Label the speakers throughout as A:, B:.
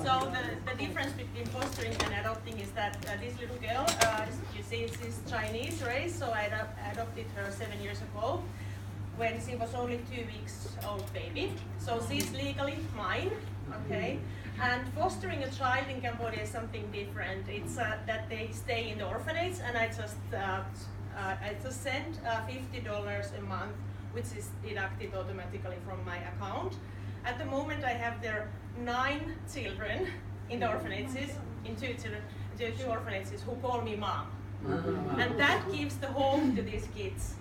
A: So the difference between fostering and adopting is that this little girl, you see, she's Chinese race, so I adopted her 7 years ago when she was only 2 weeks old baby. So she's legally mine, okay? And fostering a child in Cambodia is something different. It's that they stay in the orphanage, and I just send $50 a month, which is deducted automatically from my account. At the moment, I have there 9 children in the orphanages, in two orphanages who call me mom, and that gives the home to these kids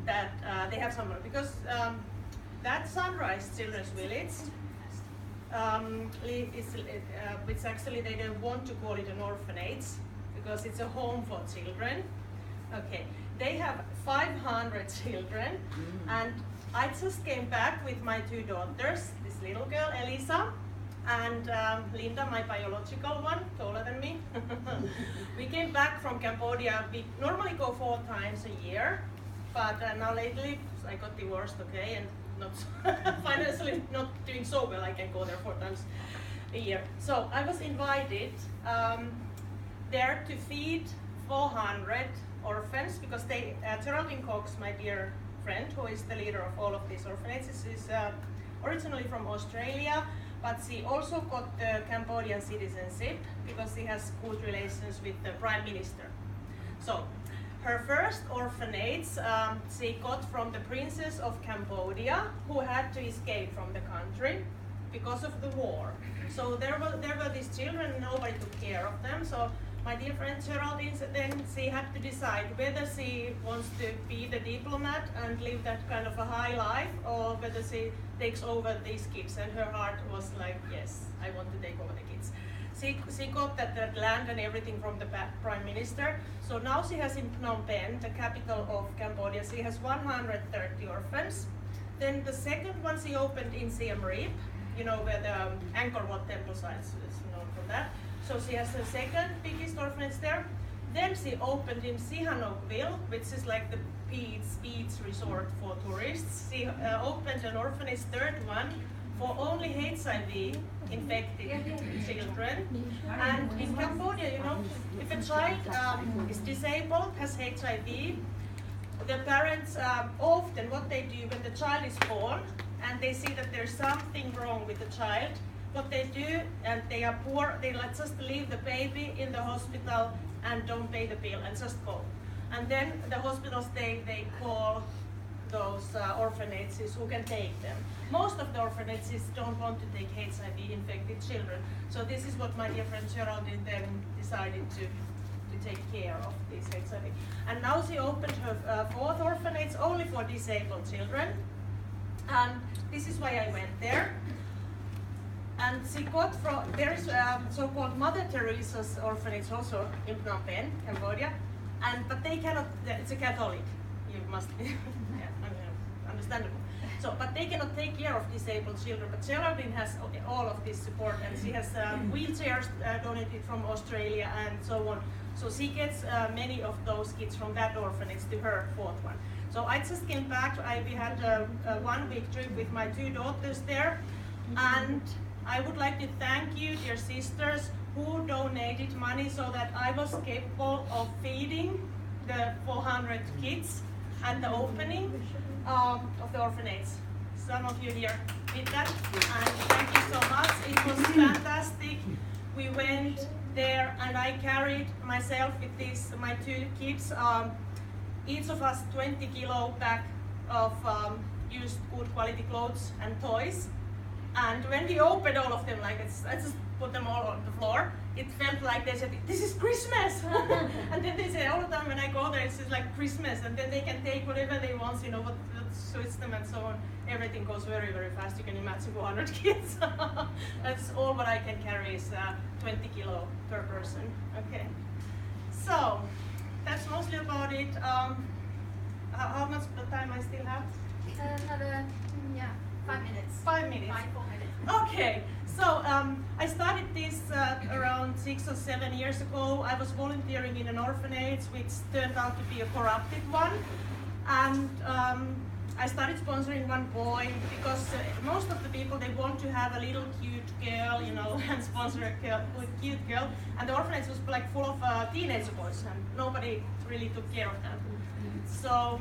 A: that they have someone, because that Sunrise Children's Village, which actually they don't want to call it an orphanage because it's a home for children. Okay, they have 500 children, and I just came back with my 2 daughters, this little girl Elisa and Linda, my biological one, taller than me. We came back from Cambodia. We normally go 4 times a year, but now lately I got divorced, okay, and not financially not doing so well. I can go there 4 times a year. So I was invited there to feed 400 orphans, because Geraldine Cox, my dear friend, who is the leader of all of these orphanages, is originally from Australia, but she also got the Cambodian citizenship because she has good relations with the Prime Minister. So her first orphanage she got from the Princess of Cambodia, who had to escape from the country because of the war. So there were these children, and nobody took care of them. So my dear friend Geraldine, then she had to decide whether she wants to be the diplomat and live that kind of a high life, or whether she takes over these kids. And her heart was like, yes, I want to take over the kids. She got that land and everything from the Prime Minister. So now she has in Phnom Penh, the capital of Cambodia, she has 130 orphans. Then the second one she opened in Siem Reap, you know, where the Angkor Wat temple site is known for that. So she has the second biggest orphanage there. Then she opened in Sihanoukville, which is like the beach resort for tourists. She opened an orphanage, third one, for only HIV infected children. And in Cambodia, you know, if a child is disabled, has HIV, the parents often, what they do when the child is born and they see that there's something wrong with the child, what they do, and they are poor, they just leave the baby in the hospital and don't pay the bill and just go. And then the hospitals, they call those orphanages who can take them. Most of the orphanages don't want to take HIV-infected children. So this is what my dear friend Geraldine then decided to take care of these HIV. And now she opened her 4th orphanage only for disabled children. And this is why I went there. And she got from, there is a so-called Mother Teresa's orphanage also in Phnom Penh, Cambodia. But they cannot, it's a Catholic, you must, understandable. So, but they cannot take care of disabled children. But Geraldine has all of this support, and she has wheelchairs donated from Australia and so on. So she gets many of those kids from that orphanage to her 4th one. So I just came back. We had a 1-week trip with my 2 daughters there, and I would like to thank you, dear sisters, who donated money so that I was capable of feeding the 400 kids at the opening of the orphanage. Some of you here did that, and thank you so much. It was fantastic. We went there, and I carried myself with my 2 kids, each of us 20 kilo bag of used good quality clothes and toys. And when we opened all of them, like I just put them all on the floor, it felt like they said, "This is Christmas!" And then they say all the time when I go there, it's just like Christmas, and then they can take whatever they want, you know, what suits them and so on. Everything goes very, very fast. You can imagine 400 kids. That's all what I can carry is 20 kilo per person. Okay. So that's mostly about it. How much time I still have?
B: Another, 5 minutes.
A: 5 minutes.
B: 4 minutes.
A: Okay, so I started this around 6 or 7 years ago. I was volunteering in an orphanage which turned out to be a corrupted one. And I started sponsoring one boy because most of the people, they want to have a little cute girl, you know, and sponsor a cute girl. And the orphanage was like full of teenage boys, and nobody really took care of them. So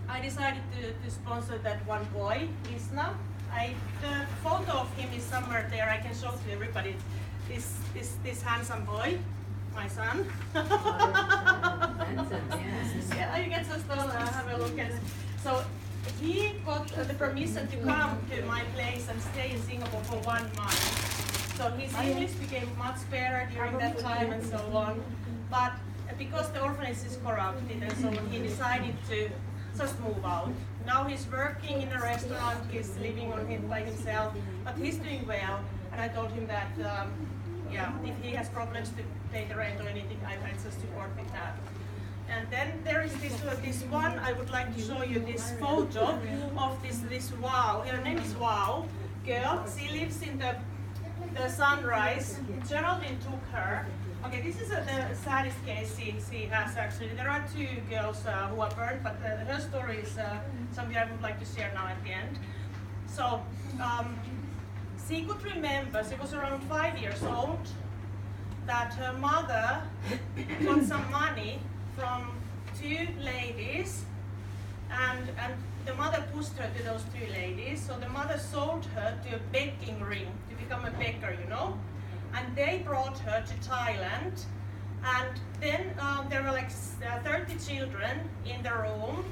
A: I decided to sponsor that one boy, Isna. The photo of him is somewhere there. I can show to everybody. This handsome boy, my son.
C: Handsome, yes.
A: Yeah, you can just have a look at it. So he got the permission to come to my place and stay in Singapore for 1 month. So his English became much better during that time and so on. But because the orphanage is corrupted and so on, he decided to just move out. Now he's working in a restaurant, he's living on it by himself, but he's doing well. And I told him that, if he has problems to pay the rent or anything, I just support with that. And then there is this one, I would like to show you this photo of this Wow, her name is Wow girl. She lives in the Sunrise. Geraldine took her. Okay, this is the saddest case she has actually. There are 2 girls who are burned, but her story is something I would like to share now at the end. So she could remember, she was around 5 years old, that her mother got some money from 2 ladies, and the mother pushed her to those 2 ladies. So the mother sold her to a begging ring to become a beggar, you know. And they brought her to Thailand, and then there were like 30 children in the room,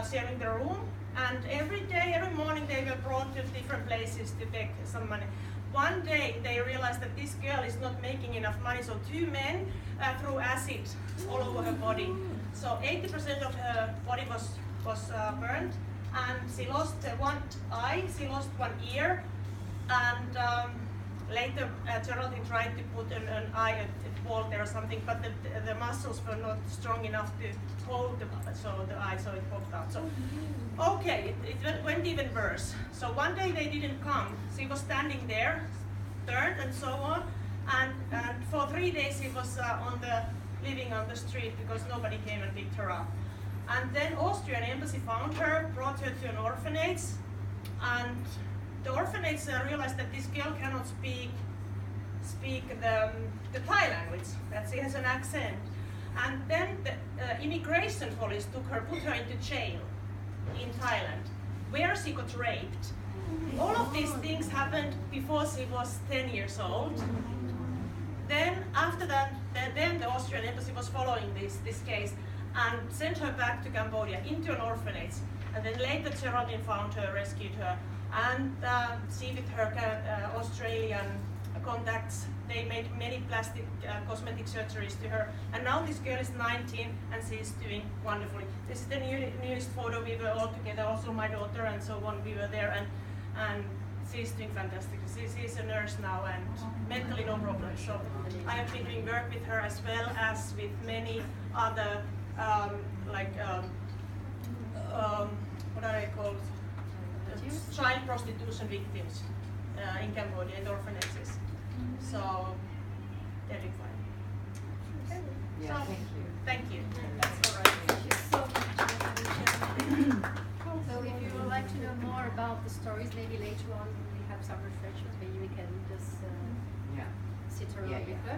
A: sharing the room, and every morning they were brought to different places to beg some money. One day they realized that this girl is not making enough money, so 2 men threw acid all over her body. So 80% of her body was burned, and she lost 1 eye, she lost 1 ear, and later, Geraldine tried to put an eye at the wall there or something, but the muscles were not strong enough to hold the eye, so it popped out. So, okay, it went even worse. So one day they didn't come. She was standing there, turned and so on, and for 3 days she was living on the street because nobody came and picked her up. And then Austrian embassy found her, brought her to an orphanage, and the orphanage realized that this girl cannot speak the Thai language, that she has an accent. And then the immigration police took her, put her into jail in Thailand, where she got raped. All of these things happened before she was 10 years old. Then after that, then the Austrian embassy was following this case and sent her back to Cambodia into an orphanage. And then later Geraldine found her, rescued her, and she with her Australian contacts, they made many plastic cosmetic surgeries to her. And now this girl is 19 and she is doing wonderfully. This is the newest photo. We were all together, also my daughter and so on. We were there, and she's doing fantastic. She's a nurse now and mentally no problem. So I have been doing work with her as well as with many other what are they called? Child prostitution victims in Cambodia, in the orphanages. So they're doing fine. Okay.
C: Yeah,
A: So,
C: thank you.
A: Thank you. That's all right.
B: Thank you so much. So if you would like to know more about the stories, maybe later on we have some refreshments, maybe we can just sit around with her.